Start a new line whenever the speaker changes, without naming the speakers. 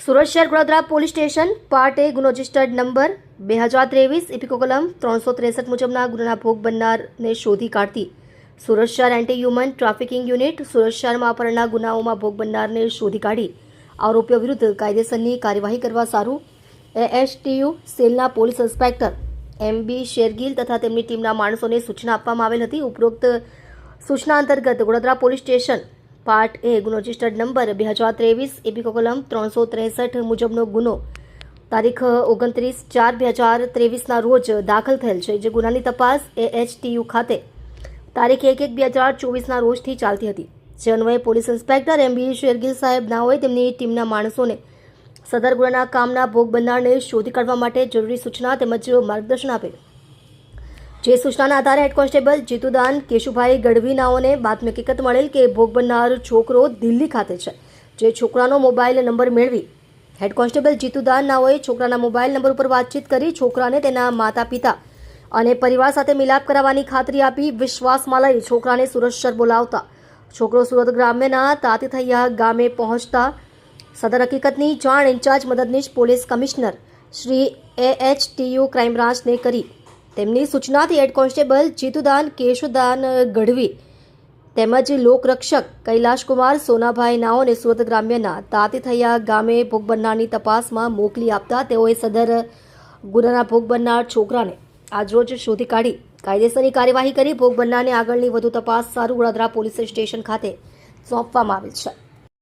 સુરત શહેર Vadodara police station part એ ગુનો registered number 2023 ઇપિકો કલમ 363 મુજબના ગુનાના ભોગ બનનારને શોધી કાઢતી સુરત શહેર anti human trafficking unit Surat શહેરમાં અપહરણના ગુનાઓમાં ભોગ બનનારને શોધી કાઢી આરોપીઓ વિરુદ્ધ કાયદેસરની કાર્યવાહી કરવા સારું એએચટીયુ સેલના પોલીસ ઇન્સ્પેક્ટર એમબી શેરગીલ તથા તેમની ટીમના માણસોને સૂચના આપવામાં આવેલ હતી। ઉપરોક્ત સૂચના અંતર્ગત વડોદરા પોલીસ સ્ટેશન પાર્ટ એ ગુનો રજિસ્ટર્ડ નંબર 2023 ઇપિકો કલમ 363 મુજબનો ગુનો તારીખ 29/4/2023ના રોજ દાખલ થયેલ છે, જે ગુનાની તપાસ એએચટીયુ ખાતે તારીખ 1/1/2024ના રોજથી ચાલતી હતી। જે અન્વયે પોલીસ ઇન્સ્પેક્ટર એમબી શેરગીલ સાહેબ નાઓએ તેમની ટીમના માણસોને સદર ગુનાના કામના ભોગ બનનારને શોધી કાઢવા માટે જરૂરી સૂચના તેમજ માર્ગદર્શન આપેલ। જે સૂચનાના આધારે હેડ કોન્સ્ટેબલ જીતુદાન કેશુભાઈ ગઢવી નાઓને બાતમી હકીકત મળેલ કે ભોગ બનનાર છોકરો દિલ્હી ખાતે છે। જે છોકરાનો મોબાઈલ નંબર મેળવી હેડ કોન્સ્ટેબલ જીતુદાન નાઓએ છોકરાના મોબાઈલ નંબર ઉપર વાતચીત કરી છોકરાને તેના માતા પિતા અને પરિવાર સાથે મિલાપ કરાવવાની ખાતરી આપી વિશ્વાસમાં લઈ છોકરાને સુરત શહેર બોલાવતા છોકરો સુરત ગ્રામ્યના તાતીથૈયા ગામે પહોંચતા સદર હકીકતની જાણ ઇન્ચાર્જ મદદનીશ police commissioner Shri AHTU crime બ્રાન્ચને કરી તેમની સૂચનાથી હેડ કોન્સ્ટેબલ જીતુદાન કેશુદાન ગઢવી તેમજ લોકરક્ષક કૈલાશકુમાર સોનાભાઈ નાઓને સુરત ગ્રામ્યના તાતીથૈયા ગામે ભોગ બનનારની તપાસમાં મોકલી આપતા તેઓએ સદર ગુનાના ભોગ બનનાર છોકરાને આજરોજ શોધી કાઢી કાયદેસરની કાર્યવાહી કરી ભોગ બનનારને આગળની વધુ તપાસ સારું વડોદરા પોલીસ સ્ટેશન ખાતે સોંપવામાં આવેલ છે।